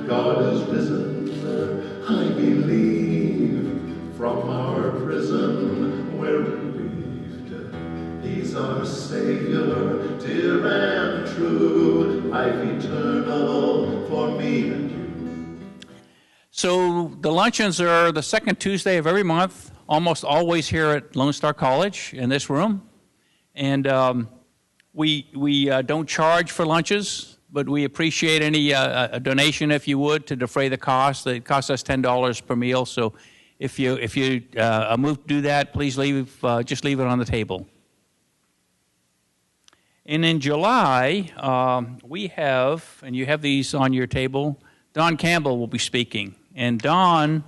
God is risen, I believe, from our prison we're relieved. He's our Savior, dear and true, life eternal for me and you. So the luncheons are the second Tuesday of every month, almost always here at Lone Star College in this room. And we don't charge for lunches, but we appreciate any a donation, if you would, to defray the cost. It costs us $10 per meal. So if you move to do that, please just leave it on the table. And in July, we have, and you have these on your table, Don Campbell will be speaking. And Don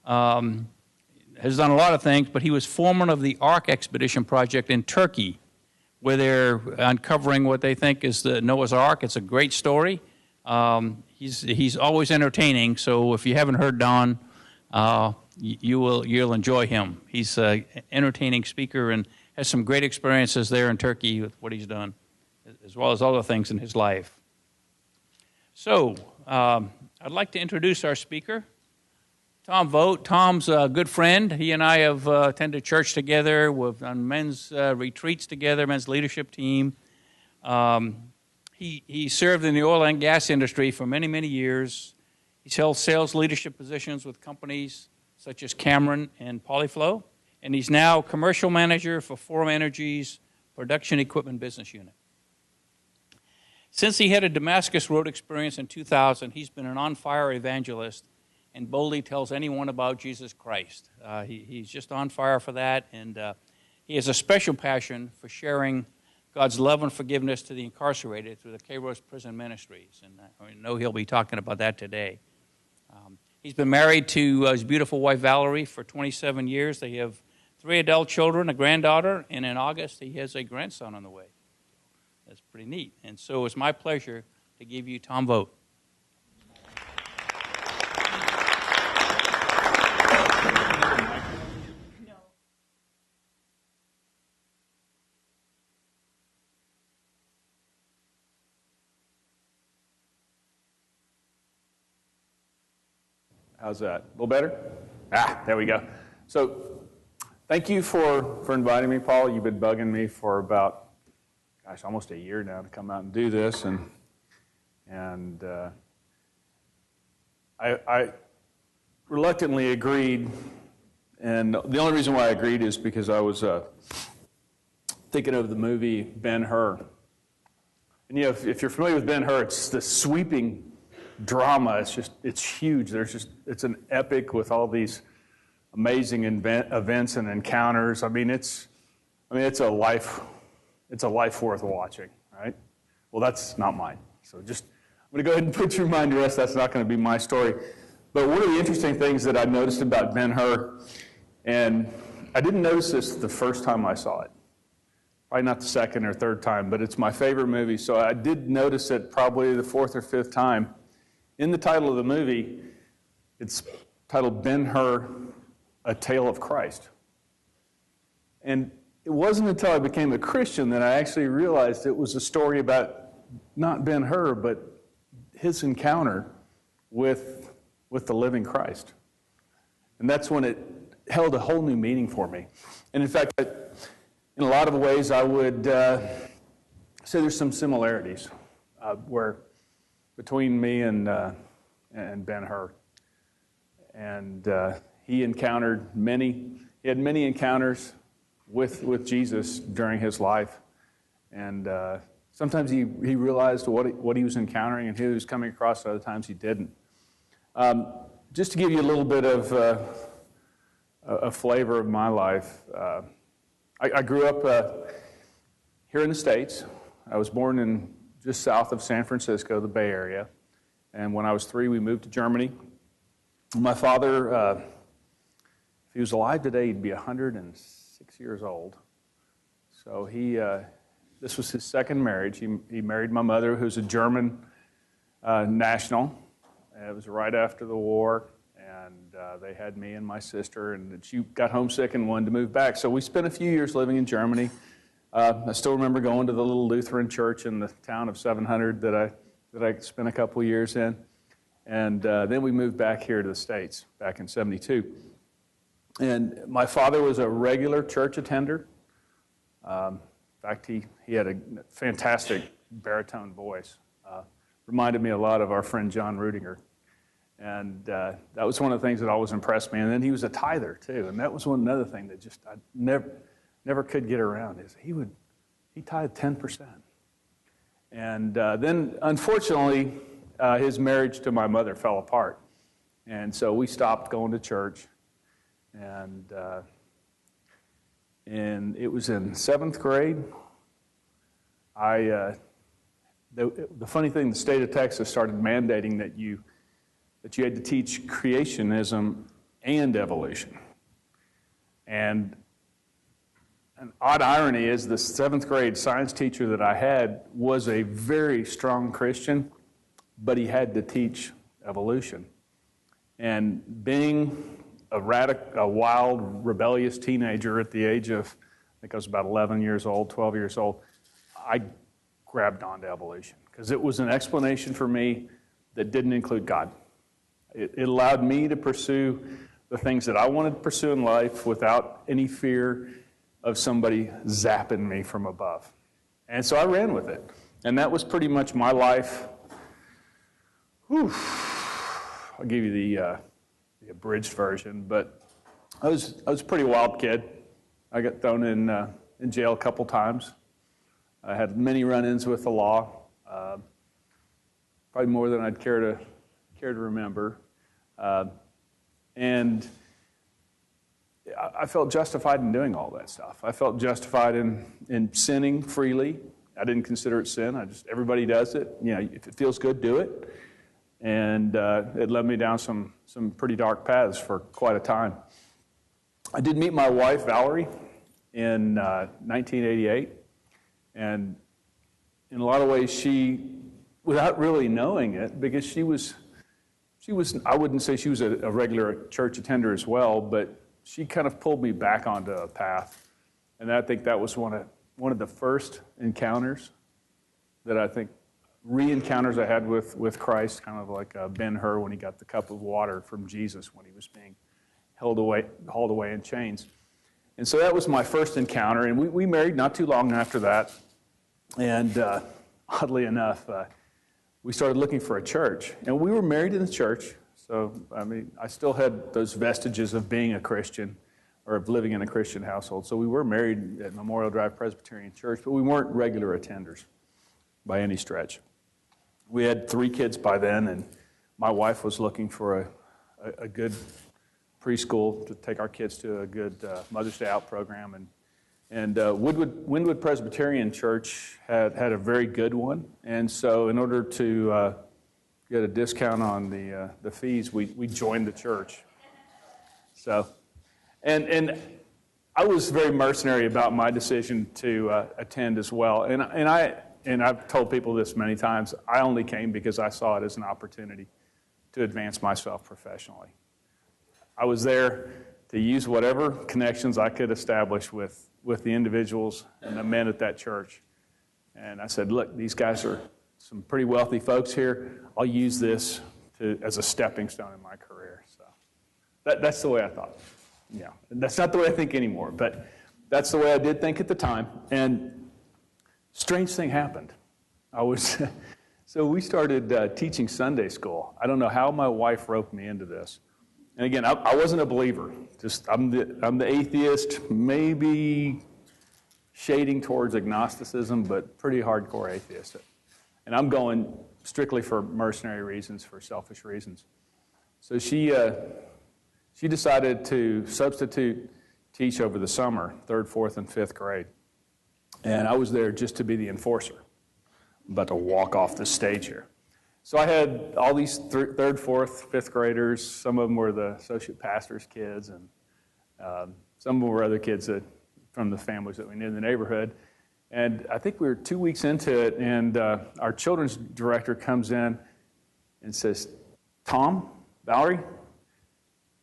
has done a lot of things, but he was foreman of the Ark Expedition Project in Turkey, where they're uncovering what they think is the Noah's Ark. It's a great story. He's always entertaining, so if you haven't heard Don, you'll enjoy him. He's an entertaining speaker and has some great experiences there in Turkey with what he's done, as well as other things in his life. So I'd like to introduce our speaker, Tom Vogt. Tom's a good friend. He and I have attended church together. We've done men's retreats together, men's leadership team. He served in the oil and gas industry for many, many years. He's held sales leadership positions with companies such as Cameron and Polyflow. And he's now commercial manager for Forum Energy's production equipment business unit. Since he had a Damascus Road experience in 2000, he's been an on-fire evangelist and boldly tells anyone about Jesus Christ. He's just on fire for that, and he has a special passion for sharing God's love and forgiveness to the incarcerated through the Kairos Prison Ministries, and I know he'll be talking about that today. He's been married to his beautiful wife, Valerie, for 27 years. They have 3 adult children, a granddaughter, and in August he has a grandson on the way. That's pretty neat. And so it's my pleasure to give you Tom Vogt. How's that? A little better? There we go. So thank you for inviting me, Paul. You've been bugging me for about, almost a year now to come out and do this. And I reluctantly agreed. And the only reason why I agreed is because I was thinking of the movie Ben-Hur. And if you're familiar with Ben-Hur, it's this sweeping drama. It's huge. It's an epic with all these amazing events and encounters. It's a life worth watching, right? Well, that's not mine. So I'm going to go ahead and put your mind to rest. That's not going to be my story. But one of the interesting things that I noticed about Ben-Hur, and I didn't notice this the first time I saw it, probably not the second or third time, but it's my favorite movie. So I did notice it probably the 4th or 5th time. In the title of the movie, it's titled Ben-Hur, A Tale of Christ. And it wasn't until I became a Christian that I actually realized it was a story about not Ben-Hur, but his encounter with the living Christ. And that's when it held a whole new meaning for me. And in fact, in a lot of ways, I would say there's some similarities where between me and Ben-Hur. And he had many encounters with Jesus during his life. And sometimes he realized what he was encountering and who he was coming across, other times he didn't. Just to give you a little bit of a flavor of my life, I grew up here in the States. I was born in just south of San Francisco, the Bay Area. And when I was 3, we moved to Germany. My father, if he was alive today, he'd be 106 years old. So this was his second marriage. He married my mother, who's a German national. It was right after the war, and they had me and my sister, and she got homesick and wanted to move back. So we spent a few years living in Germany. I still remember going to the little Lutheran church in the town of 700 that I spent a couple years in. And then we moved back here to the States back in 72. And my father was a regular church attender. In fact, he had a fantastic baritone voice. Reminded me a lot of our friend John Rudinger. And that was one of the things that always impressed me. And then he was a tither, too. And that was another thing that just I never could get around, is he tithed 10%. And then, unfortunately, his marriage to my mother fell apart. And so we stopped going to church. And it was in 7th grade. The funny thing, the state of Texas started mandating that you had to teach creationism and evolution. And an odd irony is the 7th grade science teacher that I had was a very strong Christian, but he had to teach evolution. And being a wild, rebellious teenager at the age of, I think I was about 11 years old, 12 years old, I grabbed onto evolution because it was an explanation for me that didn't include God. It allowed me to pursue the things that I wanted to pursue in life without any fear of somebody zapping me from above. And so I ran with it. And that was pretty much my life. Whew. I'll give you the abridged version, but I was a pretty wild kid. I got thrown in jail a couple times. I had many run-ins with the law, probably more than I'd care to remember. And I felt justified in doing all that stuff. I felt justified in sinning freely. I didn't consider it sin. Everybody does it. You know, if it feels good, do it. And it led me down some pretty dark paths for quite a time. I did meet my wife, Valerie, in 1988. And in a lot of ways, she, without really knowing it, because she was, I wouldn't say she was a regular church attender as well, but she kind of pulled me back onto a path. And I think that was one of the first encounters that I think, re-encounters I had with Christ, kind of like Ben-Hur when he got the cup of water from Jesus when he was being hauled away in chains. And so that was my first encounter, and we married not too long after that. And oddly enough, we started looking for a church. And we were married in the church, so I mean, I still had those vestiges of being a Christian or of living in a Christian household. So we were married at Memorial Drive Presbyterian Church, but we weren't regular attenders by any stretch. We had 3 kids by then, and my wife was looking for a good preschool to take our kids to a good Mother's Day Out program. And Wynwood Presbyterian Church had a very good one. And so in order to get a discount on the fees, we joined the church. So, and I was very mercenary about my decision to attend as well. And I've told people this many times, I only came because I saw it as an opportunity to advance myself professionally. I was there to use whatever connections I could establish with the individuals and the men at that church. And I said, look, these guys are some pretty wealthy folks here. I'll use this as a stepping stone in my career. So that's the way I thought. Yeah, that's not the way I think anymore, but that's the way I did think at the time. And strange thing happened. So we started teaching Sunday school. I don't know how my wife roped me into this. And again, I wasn't a believer. I'm the atheist, maybe shading towards agnosticism, but pretty hardcore atheist. And I'm going strictly for mercenary reasons, for selfish reasons. So she decided to substitute teach over the summer, 3rd, 4th, and 5th grade. And I was there just to be the enforcer. I'm about to walk off the stage here. So I had all these 3rd, 4th, 5th graders. Some of them were the associate pastor's kids, and some of them were other kids from the families that we knew in the neighborhood. And I think we were 2 weeks into it, and our children's director comes in and says, Tom, Valerie,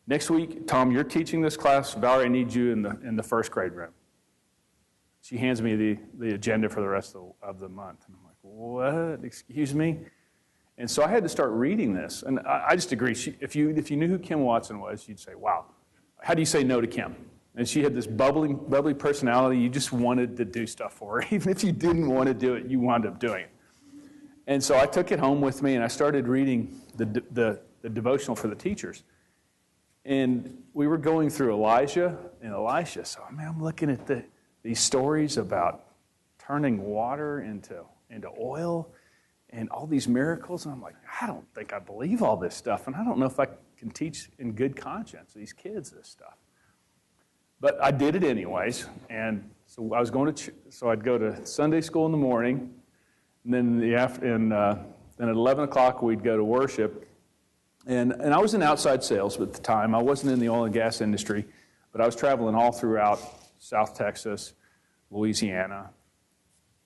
next week, Tom, you're teaching this class. Valerie, I need you in the 1st grade room. She hands me the agenda for the rest of the month. And I'm like, what? Excuse me? And so I had to start reading this. And I just agree. If you knew who Kim Watson was, you'd say, wow, how do you say no to Kim? And she had this bubbly personality. You just wanted to do stuff for her. Even if you didn't want to do it, you wound up doing it. And so I took it home with me, and I started reading the devotional for the teachers. And we were going through Elijah and Elisha. So, I'm looking at these stories about turning water into oil and all these miracles. And I'm like, I don't think I believe all this stuff. And I don't know if I can teach in good conscience these kids this stuff. But I did it anyways. And so I was going to, so I'd go to Sunday school in the morning. And then then at 11 o'clock, we'd go to worship. And I was in outside sales at the time. I wasn't in the oil and gas industry, but I was traveling all throughout South Texas, Louisiana,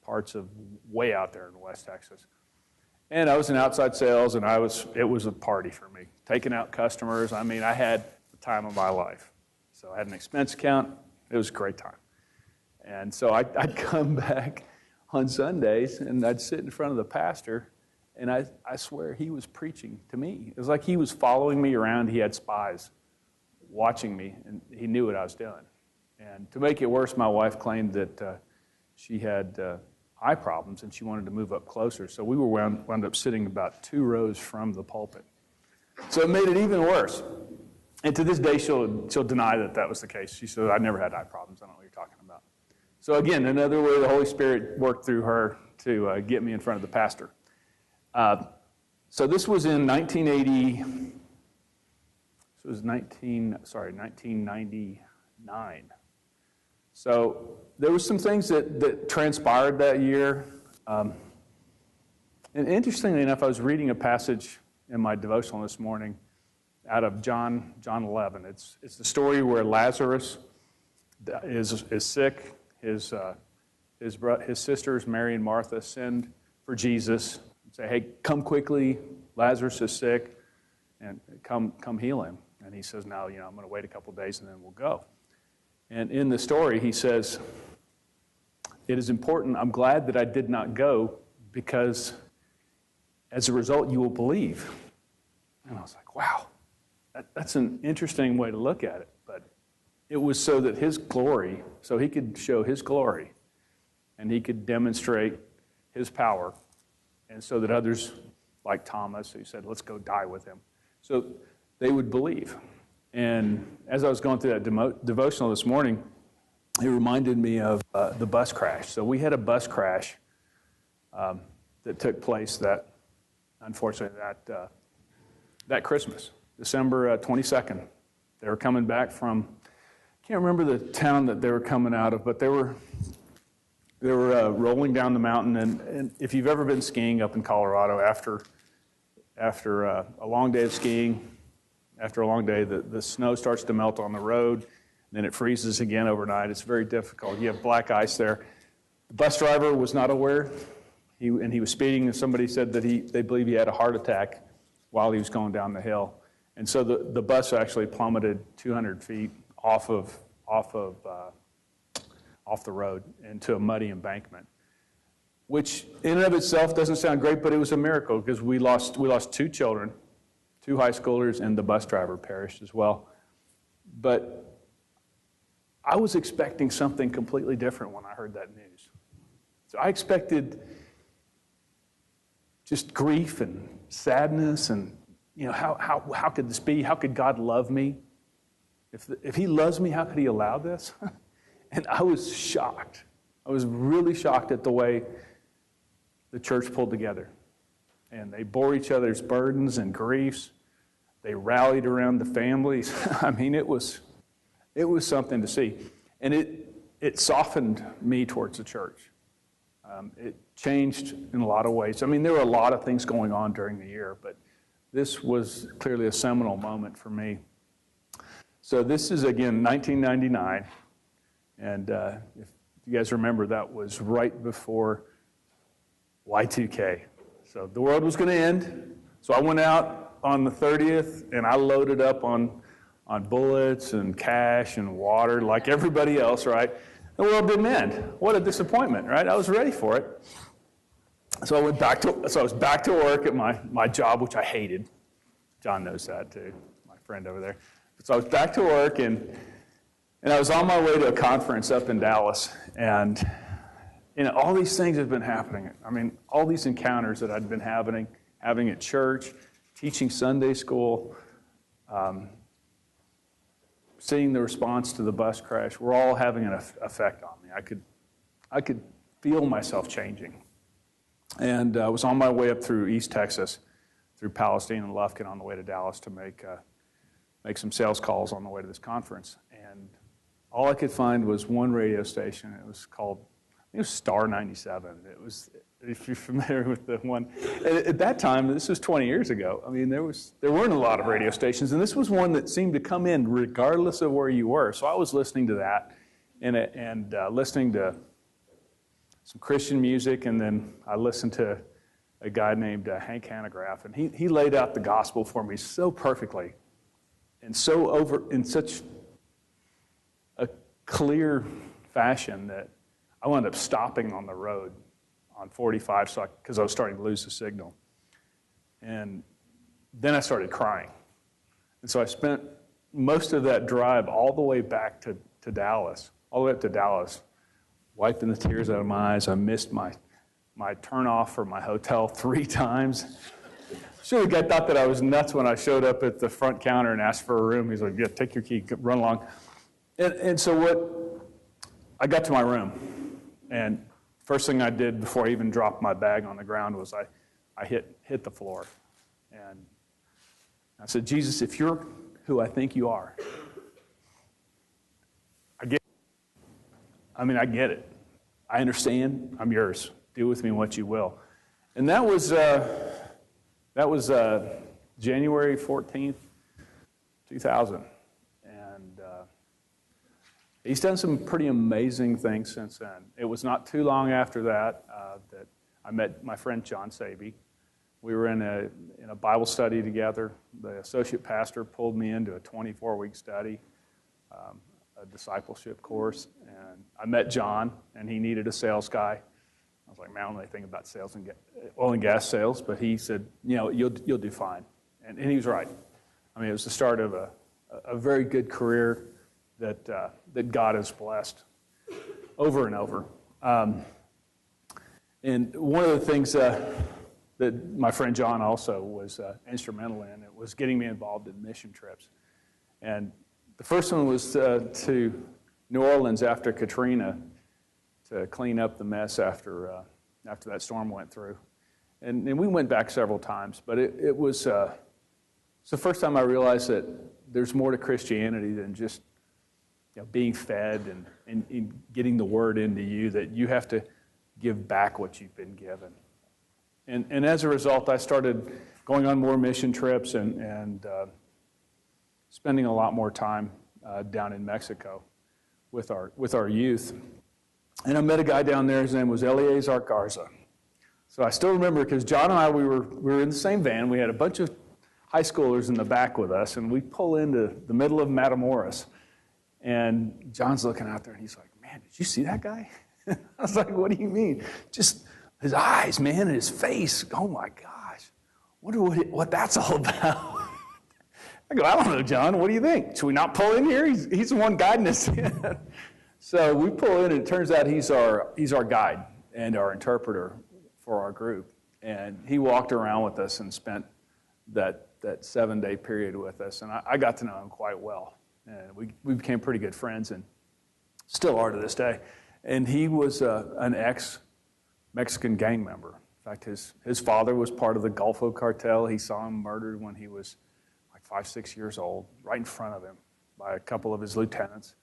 parts of way out there in West Texas. And I was in outside sales, and it was a party for me. Taking out customers, I had the time of my life. So I had an expense account. It was a great time. And so I'd come back on Sundays, and I'd sit in front of the pastor, and I swear he was preaching to me. It was like he was following me around. He had spies watching me, and he knew what I was doing. And to make it worse, my wife claimed that she had eye problems, and she wanted to move up closer. So we wound up sitting about 2 rows from the pulpit. So it made it even worse. And to this day, she'll deny that was the case. She said, I never had eye problems. I don't know what you're talking about. So again, another way the Holy Spirit worked through her to get me in front of the pastor. So this was in 1999. So there was some things that transpired that year. And interestingly enough, I was reading a passage in my devotional this morning out of John 11. It's the story where Lazarus is sick. His sisters, Mary and Martha, send for Jesus and say, hey, come quickly, Lazarus is sick, and come heal him. And he says, no, I'm going to wait a couple days and then we'll go. And in the story, he says, it is important, I'm glad that I did not go, because as a result, you will believe. And I was like, wow, that's an interesting way to look at it. But it was so that his glory, so he could show his glory, and he could demonstrate his power, and so that others, like Thomas, who said, let's go die with him, so they would believe. And as I was going through that devotional this morning, it reminded me of the bus crash. So we had a bus crash that took place unfortunately, that Christmas, December 22nd. They were coming back from, I can't remember the town that they were coming out of, but they were rolling down the mountain. And if you've ever been skiing up in Colorado, after a long day of skiing, after a long day, the snow starts to melt on the road, then it freezes again overnight. It's very difficult. You have black ice there. The bus driver was not aware, he was speeding, and somebody said that they believe he had a heart attack while he was going down the hill. And so the bus actually plummeted 200 feet off the road into a muddy embankment, which in and of itself doesn't sound great, but it was a miracle because we lost 2 children. 2 high schoolers, and the bus driver perished as well. But I was expecting something completely different when I heard that news. So I expected just grief and sadness and, how could this be? How could God love me? If he loves me, how could he allow this? And I was shocked. I was really shocked at the way the church pulled together. And they bore each other's burdens and griefs. They rallied around the families. It was something to see. And it softened me towards the church. It changed in a lot of ways. There were a lot of things going on during the year, but this was clearly a seminal moment for me. So this is, again, 1999. And if you guys remember, that was right before Y2K. So the world was going to end. So I went out on the 30th, and I loaded up on bullets and cash and water like everybody else, right? The world didn't end. What a disappointment, right? I was ready for it. So I was back to work at my job, which I hated. John knows that too, my friend over there. So I was back to work, and I was on my way to a conference up in Dallas, and all these things have been happening. I mean, all these encounters that I'd been having at church, teaching Sunday school, seeing the response to the bus crash, were all having an effect on me. I could feel myself changing. And I was on my way up through East Texas, through Palestine and Lufkin, on the way to Dallas to make some sales calls on the way to this conference. And all I could find was one radio station. It was called, I think it was Star 97. It was, if you're familiar with the one. At that time, this was 20 years ago, I mean, there weren't a lot of radio stations, and this was one that seemed to come in regardless of where you were. So I was listening to that and listening to some Christian music, and then I listened to a guy named Hank Hanegraaff, and he laid out the gospel for me so perfectly and in such a clear fashion that I wound up stopping on the road on 45 because I was starting to lose the signal. And then I started crying. And so I spent most of that drive all the way back to Dallas, all the way up to Dallas, wiping the tears out of my eyes. I missed my turn off for my hotel 3 times. Sure, the guy thought that I was nuts when I showed up at the front counter and asked for a room. He's like, yeah, take your key, run along. And so I got to my room, and first thing I did before I even dropped my bag on the ground was I hit the floor. And I said, Jesus, if you're who I think you are, I get it. I understand. I'm yours. Do with me what you will. And that was January 14th, 2000. And he's done some pretty amazing things since then. It was not too long after that that I met my friend John Saby. We were in a Bible study together. The associate pastor pulled me into a 24-week study, a discipleship course, and I met John, and he needed a sales guy. I was like, man, I don't know anything about sales and oil and gas sales, but he said, you'll do fine, and he was right. I mean, it was the start of a very good career that God has blessed over and over. And one of the things that my friend John also was instrumental in, it was getting me involved in mission trips. And the first one was to New Orleans after Katrina to clean up the mess after that storm went through. And we went back several times, but it was it's the first time I realized that there's more to Christianity than just being fed and getting the word into you, that you have to give back what you've been given. And as a result, I started going on more mission trips and spending a lot more time down in Mexico with our youth. And I met a guy down there. His name was Eleazar Garza. So I still remember, because John and I, we were in the same van. We had a bunch of high schoolers in the back with us, and we pull into the middle of Matamoros. And John's looking out there, and he's like, man, did you see that guy? I was like, what do you mean? Just his eyes, man, and his face. Oh, my gosh. Wonder what that's all about. I go, I don't know, John. What do you think? Should we not pull in here? He's the one guiding us in. So we pull in, and it turns out he's our guide and our interpreter for our group. And he walked around with us and spent that 7-day period with us. And I got to know him quite well. And we became pretty good friends, and still are to this day. And he was an ex-Mexican gang member. In fact, his father was part of the Golfo cartel. He saw him murdered when he was like 5-6 years old, right in front of him by a couple of his lieutenants.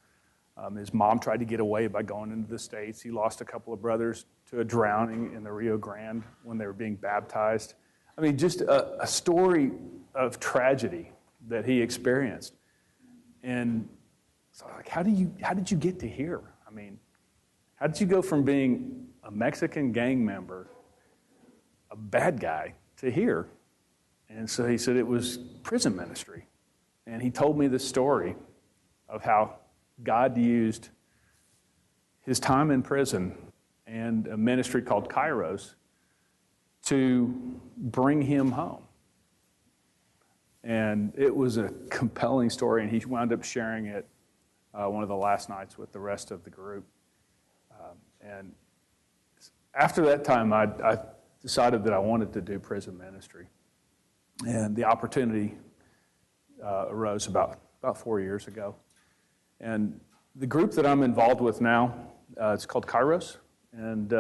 His mom tried to get away by going into the States. He lost a couple of brothers to a drowning in the Rio Grande when they were being baptized. I mean, just a story of tragedy that he experienced. And so, like, how did you get to here? I mean, how did you go from being a Mexican gang member, a bad guy, to here? And so he said it was prison ministry. And he told me the story of how God used his time in prison and a ministry called Kairos to bring him home. And it was a compelling story, and he wound up sharing it one of the last nights with the rest of the group. And after that time, I decided that I wanted to do prison ministry. And the opportunity arose about 4 years ago. And the group that I'm involved with now, it's called Kairos. And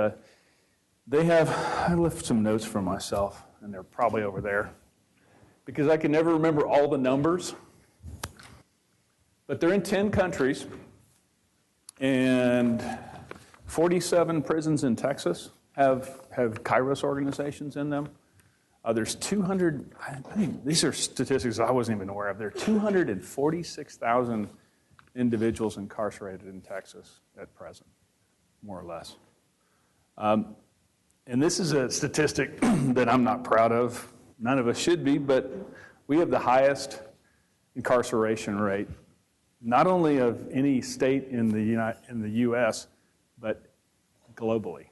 they have, I left some notes for myself, and they're probably over there, because I can never remember all the numbers. But they're in 10 countries, and 47 prisons in Texas have Kairos organizations in them. There's 200, these are statistics I wasn't even aware of. There are 246,000 individuals incarcerated in Texas at present, more or less. And this is a statistic that I'm not proud of. None of us should be, but we have the highest incarceration rate, not only of any state in the U.S., but globally.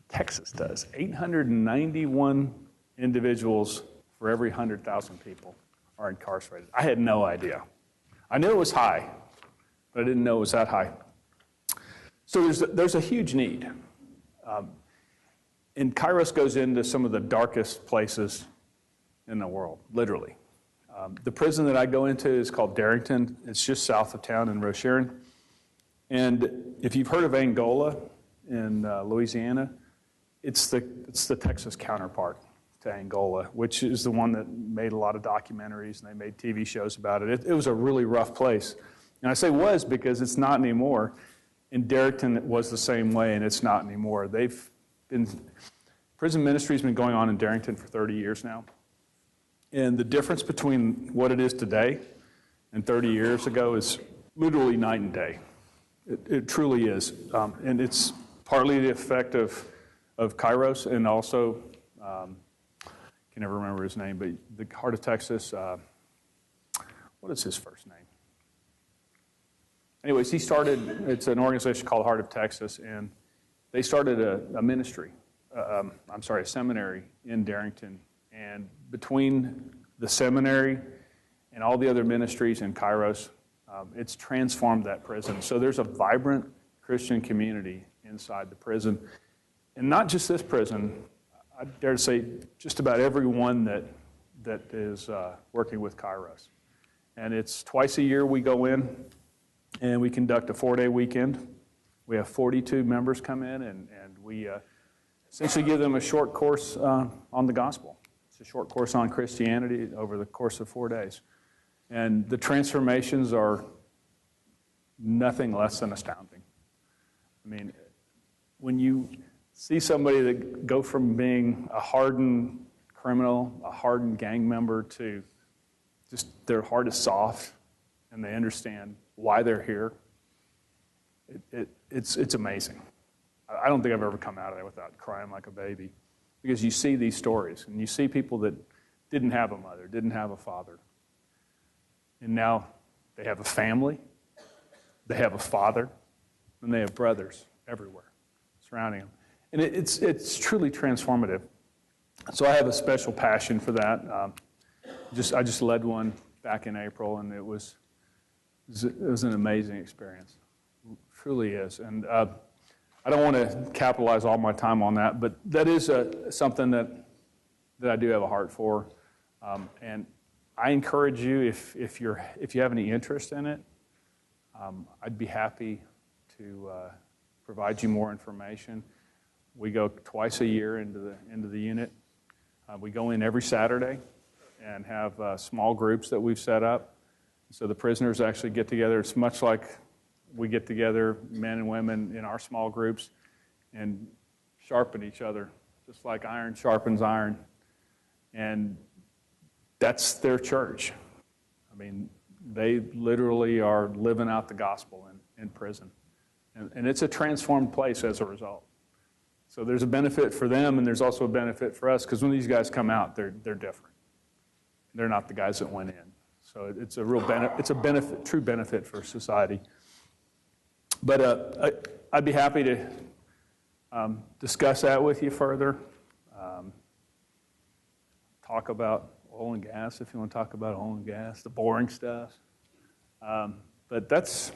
Texas does. 891 individuals for every 100,000 people are incarcerated. I had no idea. I knew it was high, but I didn't know it was that high. So there's a huge need. And Kairos goes into some of the darkest places in the world, literally. The prison that I go into is called Darrington. It's just south of town in Rocheron. And if you've heard of Angola in Louisiana, it's the Texas counterpart to Angola, which is the one that made a lot of documentaries, and they made TV shows about it. It was a really rough place. And I say was because it's not anymore. In Darrington, it was the same way, and it's not anymore. Prison ministry has been going on in Darrington for 30 years now. And the difference between what it is today and 30 years ago is literally night and day. It truly is. And it's partly the effect of Kairos, and also, I can never remember his name, but the Heart of Texas, what is his first name? Anyways, it's an organization called Heart of Texas, and they started a ministry, a seminary in Darrington. And between the seminary and all the other ministries in Kairos, it's transformed that prison. So there's a vibrant Christian community inside the prison. And not just this prison, I dare to say just about every one that is working with Kairos. And it's twice a year we go in, and we conduct a 4-day weekend. We have 42 members come in, and we essentially give them a short course on the gospel. It's a short course on Christianity over the course of 4 days. And the transformations are nothing less than astounding. I mean, when you see somebody that go from being a hardened criminal, a hardened gang member, to just their heart is soft and they understand why they're here, it's amazing. I don't think I've ever come out of there without crying like a baby, because you see these stories and you see people that didn't have a mother, didn't have a father, and now they have a family, they have a father, and they have brothers everywhere surrounding them. And it's truly transformative. So I have a special passion for that. I just led one back in April, and it was an amazing experience. It truly is. And I don't want to capitalize all my time on that, but that is something that I do have a heart for. And I encourage you, if you have any interest in it, I'd be happy to provide you more information. We go twice a year into the unit. We go in every Saturday and have small groups that we've set up. So the prisoners actually get together. It's much like we get together, men and women, in our small groups and sharpen each other, just like iron sharpens iron. And that's their church. I mean, they literally are living out the gospel in prison. And it's a transformed place as a result. So there's a benefit for them, and there's also a benefit for us, because when these guys come out, they're different. They're not the guys that went in. So it's a real benefit, true benefit for society. But I'd be happy to discuss that with you further. Talk about oil and gas if you want to talk about oil and gas, the boring stuff. But that's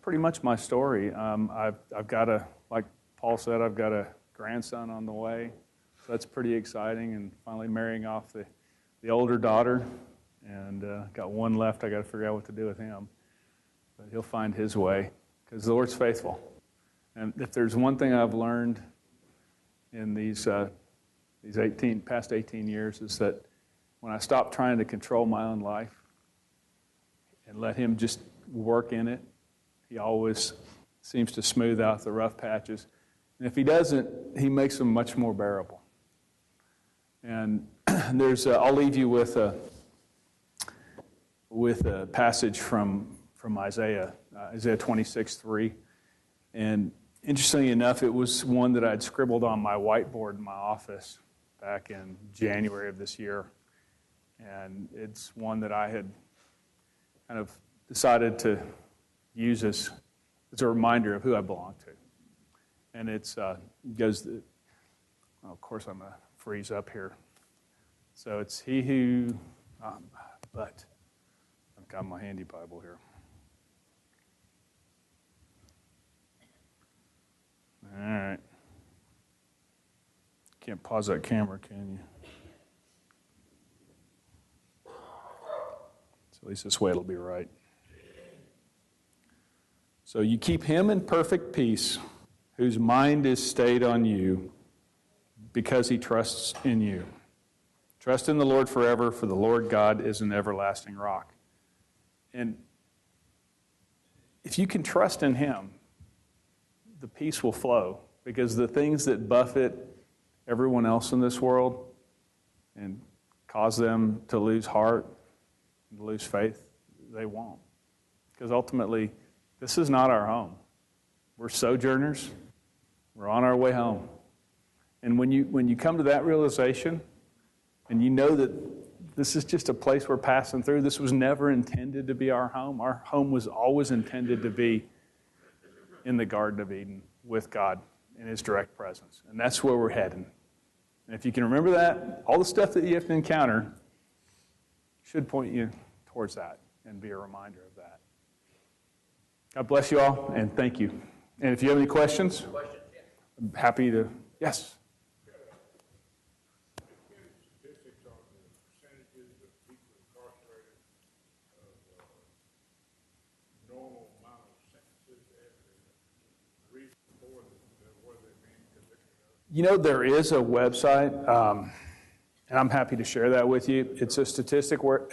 pretty much my story. I've got like Paul said, I've got a grandson on the way, so that's pretty exciting. And finally marrying off the older daughter, and got one left. I got to figure out what to do with him, but he'll find his way because the Lord's faithful. And if there's one thing I've learned in these past 18 years is that when I stop trying to control my own life and let Him just work in it, He always seems to smooth out the rough patches. And if He doesn't, He makes them much more bearable. And I'll leave you with a passage from Isaiah 26:3. And interestingly enough, it was one that I'd scribbled on my whiteboard in my office back in January of this year. And it's one that I had kind of decided to use as a reminder of who I belong to. And it goes, of course I'm going to freeze up here. So it's he who, but I've got my handy Bible here. All right. Can't pause that camera, can you? So at least this way it'll be right. So you keep him in perfect peace, whose mind is stayed on you, because he trusts in you. Trust in the Lord forever, for the Lord God is an everlasting rock. And if you can trust in him, the peace will flow, because the things that buffet everyone else in this world and cause them to lose heart and to lose faith, they won't. Because ultimately, this is not our home. We're sojourners. We're on our way home. And when you come to that realization, and you know that this is just a place we're passing through, this was never intended to be our home. Our home was always intended to be in the Garden of Eden with God in his direct presence. And that's where we're heading. And if you can remember that, all the stuff that you have to encounter should point you towards that and be a reminder of that. God bless you all, and thank you. And if you have any questions, I'm happy to, yes. You know, there is a website, and I'm happy to share that with you. It's a statistic where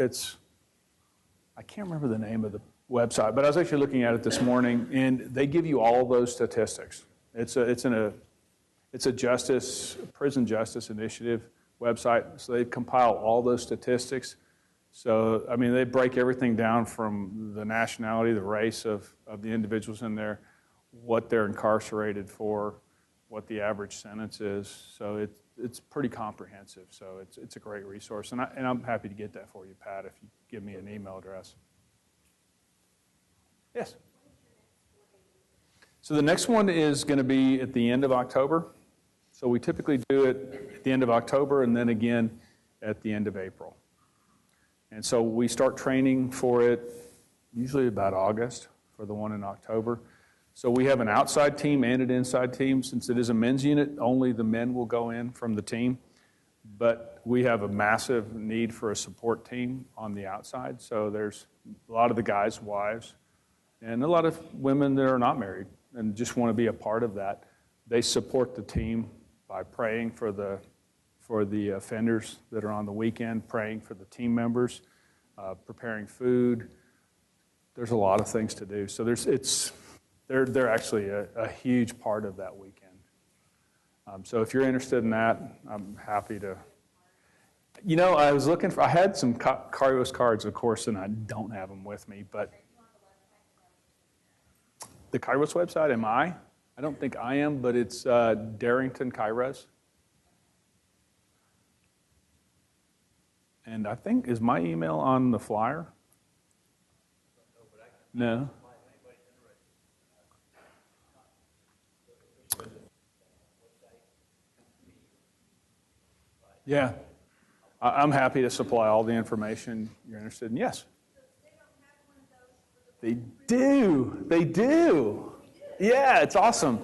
I can't remember the name of the website, but I was actually looking at it this morning, and they give you all those statistics. It's a prison justice initiative website, so they compile all those statistics. So, I mean, they break everything down from the nationality, the race of the individuals in there, what they're incarcerated for, what the average sentence is. So it's pretty comprehensive. So it's a great resource. And I'm happy to get that for you, Pat, if you give me an email address. Yes? So the next one is going to be at the end of October. So we typically do it at the end of October and then again at the end of April. And so we start training for it usually about August for the one in October. So we have an outside team and an inside team. Since it is a men's unit, only the men will go in from the team. But we have a massive need for a support team on the outside. So there's a lot of the guys' wives and a lot of women that are not married and just want to be a part of that. They support the team by praying for the offenders that are on the weekend, praying for the team members, preparing food. There's a lot of things to do. So they're actually a huge part of that weekend. So if you're interested in that, I'm happy to. You know, I had some Kairos cards, of course, and I don't have them with me, but the Kairos website, am I? I don't think I am, but it's Darrington Kairos. And I think, is my email on the flyer? No. Yeah. I'm happy to supply all the information you're interested in. Yes. They do. They do. Yeah, it's awesome.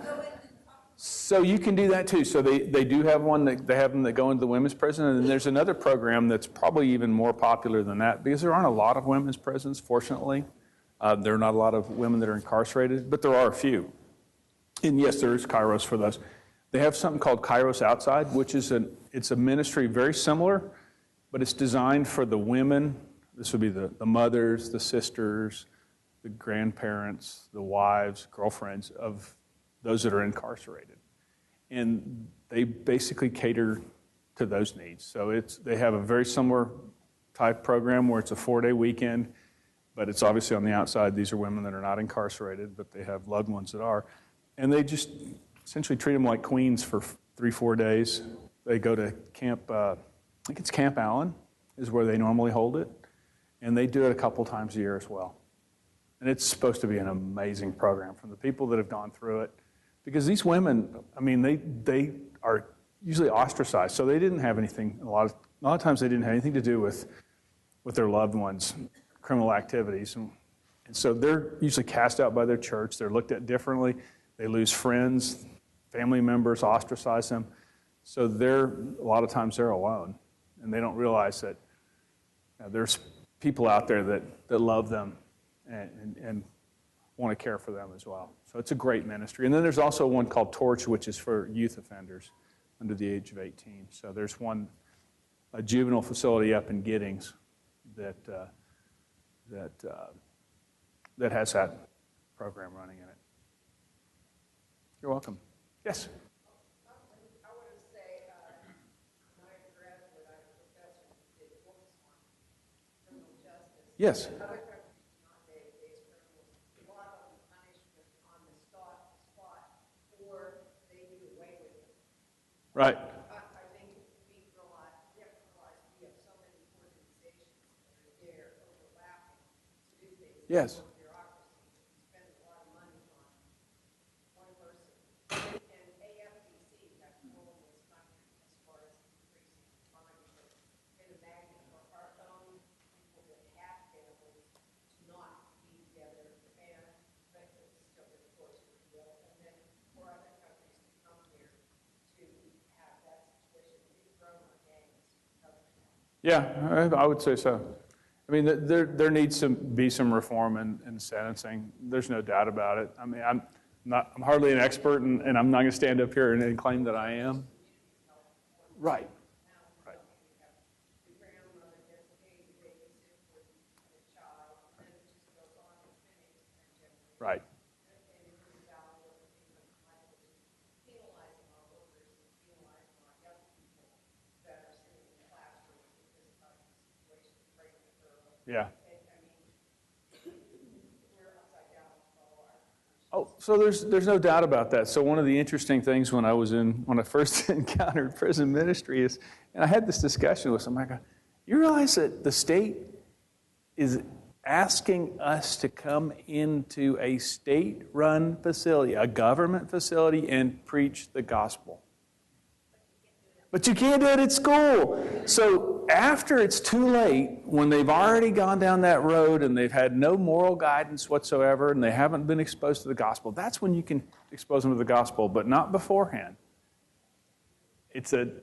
So you can do that too. So they do have one that they have them that go into the women's prison, and then there's another program that's probably even more popular than that because there aren't a lot of women's prisons, fortunately. There are not a lot of women that are incarcerated, but there are a few. And yes, there is Kairos for those. They have something called Kairos Outside, which is it's a ministry very similar, but it's designed for the women. This would be the mothers, the sisters, the grandparents, the wives, girlfriends of those that are incarcerated. And they basically cater to those needs. So they have a very similar type program where it's a 4-day weekend, but it's obviously on the outside. These are women that are not incarcerated, but they have loved ones that are. And they just essentially treat them like queens for 3-4 days. They go to camp, I think it's Camp Allen is where they normally hold it. And they do it a couple times a year as well. And it's supposed to be an amazing program from the people that have gone through it. Because these women, I mean, they are usually ostracized. So they didn't have anything, a lot of times they didn't have anything to do with their loved ones' criminal activities. And so they're usually cast out by their church. They're looked at differently. They lose friends, family members ostracize them. So a lot of times they're alone. And they don't realize that there's people out there that love them and want to care for them as well. So it's a great ministry. And then there's also one called Torch, which is for youth offenders under the age of 18. So there's a juvenile facility up in Giddings that has that program running in it. You're welcome. Yes? I want to say, when I graduated, I was a professor who did books on criminal justice. Yes. Other countries do not nowadays criminals. A lot of them punishment on the spot, or they do away with it. Right. I think we have to realize we have so many organizations that are there overlapping to do things. Yes. Bureaucracy, spend a lot of money on one person. And AFDC have ruled this country as far as increasing crime. But can imagine for our own people that have families to not be together, and but it's still, of course, with the will, and then for other countries to come here to have that situation. We've grown our gangs. Yeah, I would say so. I mean, there needs to be some reform in sentencing. There's no doubt about it. I mean, I'm hardly an expert, and I'm not going to stand up here and claim that I am. Right. Right. The grandmother gets paid to babysit for the child, and it just goes on infinity and generally. Right. And it comes down to what the people like, which is penalizing our workers and penalizing our young people that are sitting in the classrooms with this type of situation, breaking the girl. Yeah. And, I mean, we're upside down with all our. Oh, so there's no doubt about that. So one of the interesting things when I first encountered prison ministry is, and I had this discussion with somebody, I go, you realize that the state is asking us to come into a state-run facility, a government facility, and preach the gospel. But you can't do it at school. So after it's too late, when they've already gone down that road and they've had no moral guidance whatsoever and they haven't been exposed to the gospel, that's when you can expose them to the gospel, but not beforehand. The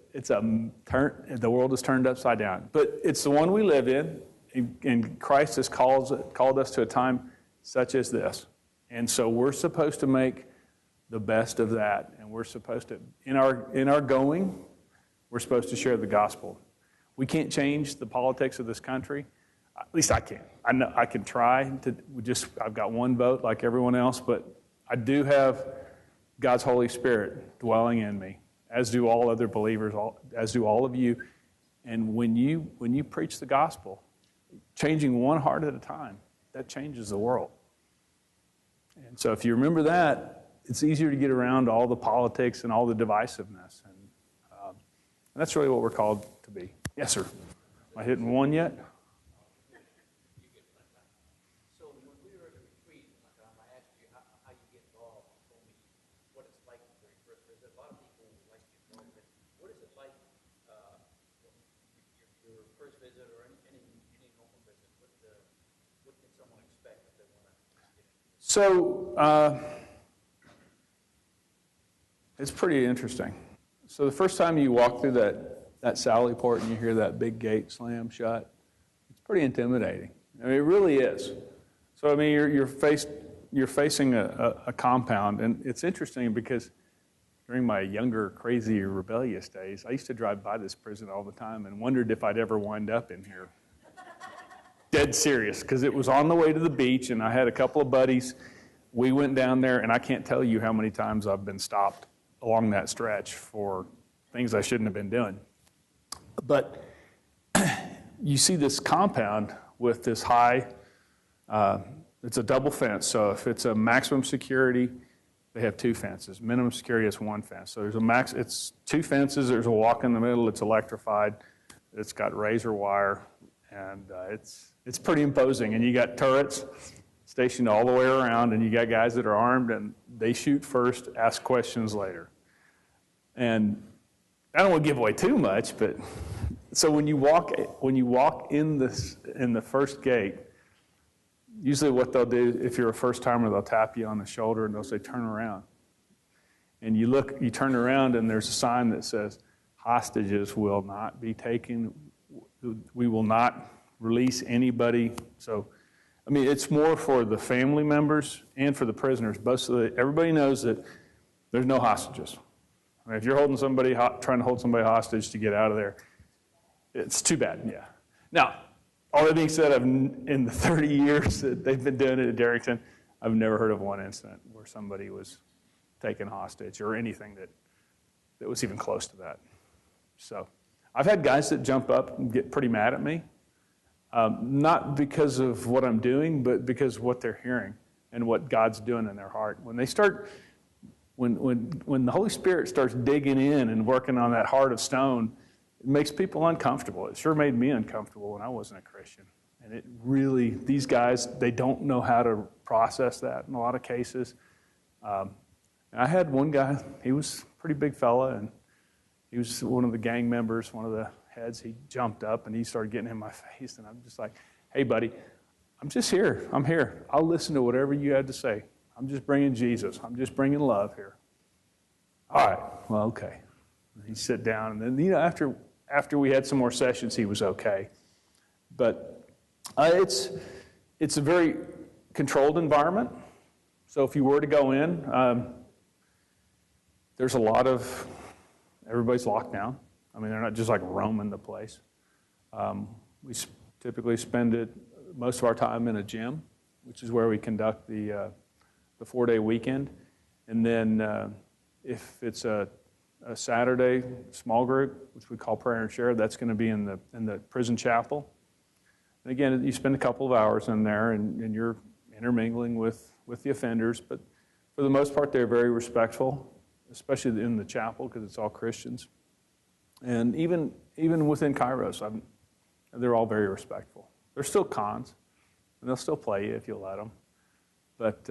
world is turned upside down. But it's the one we live in, and Christ has called us to a time such as this. And so we're supposed to make the best of that, and we're supposed to, in our going, we're supposed to share the gospel. We can't change the politics of this country. At least I can't. I know I can try to I've got one vote like everyone else, but I do have God's Holy Spirit dwelling in me, as do all other believers, as do all of you. And when you preach the gospel, changing one heart at a time, that changes the world. And so if you remember that, it's easier to get around all the politics and all the divisiveness. And that's really what we're called to be. Yes, sir. Am I hitting one yet? So when we were at the retreat, I asked you how you get involved. You told me what it's like the very first visit. A lot of people would like to know, but what is it like visit or any normal visit, what can someone expect if they want to get in? So it's pretty interesting. So the first time you walk through that Sally port and you hear that big gate slam shut, it's pretty intimidating. I mean, it really is. So I mean, you're facing a compound, and it's interesting because during my younger, crazy, rebellious days, I used to drive by this prison all the time and wondered if I'd ever wind up in here. Dead serious, because it was on the way to the beach, and I had a couple of buddies. We went down there, and I can't tell you how many times I've been stopped along that stretch for things I shouldn't have been doing. But you see this compound with this high, it's a double fence. So if it's a maximum security, they have two fences. Minimum security is one fence. So it's two fences. There's a walk in the middle. It's electrified. It's got razor wire, and it's pretty imposing. And you got turrets stationed all the way around, and you got guys that are armed, and they shoot first, ask questions later. And I don't want to give away too much, but so when you walk in the first gate, usually what they'll do, if you're a first timer, they'll tap you on the shoulder and they'll say, "Turn around." And you turn around, and there's a sign that says, "Hostages will not be taken. We will not release anybody." So, I mean, it's more for the family members and for the prisoners. Everybody knows that there's no hostages. I mean, if you're holding somebody, trying to hold somebody hostage to get out of there, it's too bad, yeah. Now, all that being said, in the 30 years that they've been doing it at Darrington, I've never heard of one incident where somebody was taken hostage or anything that was even close to that. So I've had guys that jump up and get pretty mad at me, not because of what I'm doing, but because of what they're hearing and what God's doing in their heart. When they start, when the Holy Spirit starts digging in and working on that heart of stone, it makes people uncomfortable. It sure made me uncomfortable when I wasn't a Christian. And it really, these guys, they don't know how to process that in a lot of cases. And I had one guy, he was a pretty big fella, and he was one of the gang members, one of the heads. He jumped up and he started getting in my face, and I'm just like, "Hey, buddy, I'm just here. I'm here. I'll listen to whatever you had to say. I'm just bringing Jesus. I'm just bringing love here." "All right, well, okay." And he sat down, and then after we had some more sessions, he was okay. But it's a very controlled environment. So if you were to go in, there's a lot of, everybody's locked down. I mean, they're not just like roaming the place. We typically spend most of our time in a gym, which is where we conduct the 4-day weekend. And then if it's a Saturday small group, which we call Prayer and Share, that's going to be in the prison chapel. And again, you spend a couple of hours in there, and you're intermingling with the offenders. But for the most part, they're very respectful, especially in the chapel because it's all Christians. And even within Kairos, they're all very respectful. They're still cons, and they'll still play you if you'll let them. But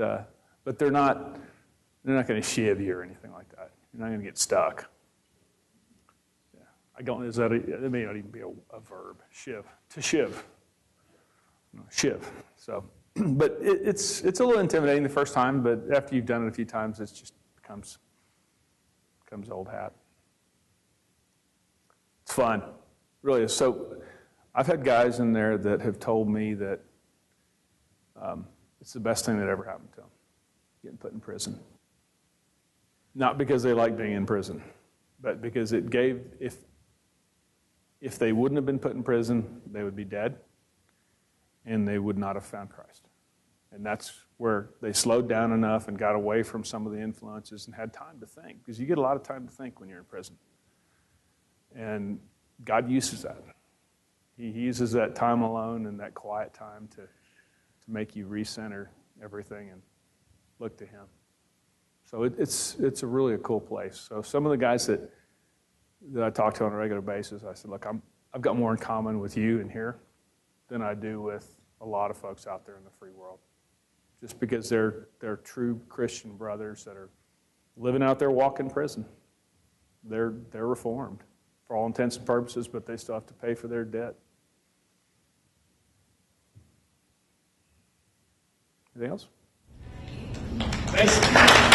they're not going to shiv you or anything like that. You're not going to get stuck. Yeah, it may not even be a verb. Shiv, to shiv. No, shiv. So, but it's a little intimidating the first time, but after you've done it a few times, it just becomes old hat. It's fun, really is. So, I've had guys in there that have told me that it's the best thing that ever happened to them, getting put in prison. Not because they like being in prison, but because it gave, if they wouldn't have been put in prison, they would be dead, and they would not have found Christ. And that's where they slowed down enough and got away from some of the influences and had time to think, because you get a lot of time to think when you're in prison. And God uses that. He uses that time alone and that quiet time to make you recenter everything and look to Him. So it's a really a cool place. So some of the guys that I talk to on a regular basis, I said, "Look, I've got more in common with you in here than I do with a lot of folks out there in the free world, just because they're true Christian brothers that are living out their walk in prison. They're reformed for all intents and purposes, but they still have to pay for their debt. Anything else? Thanks.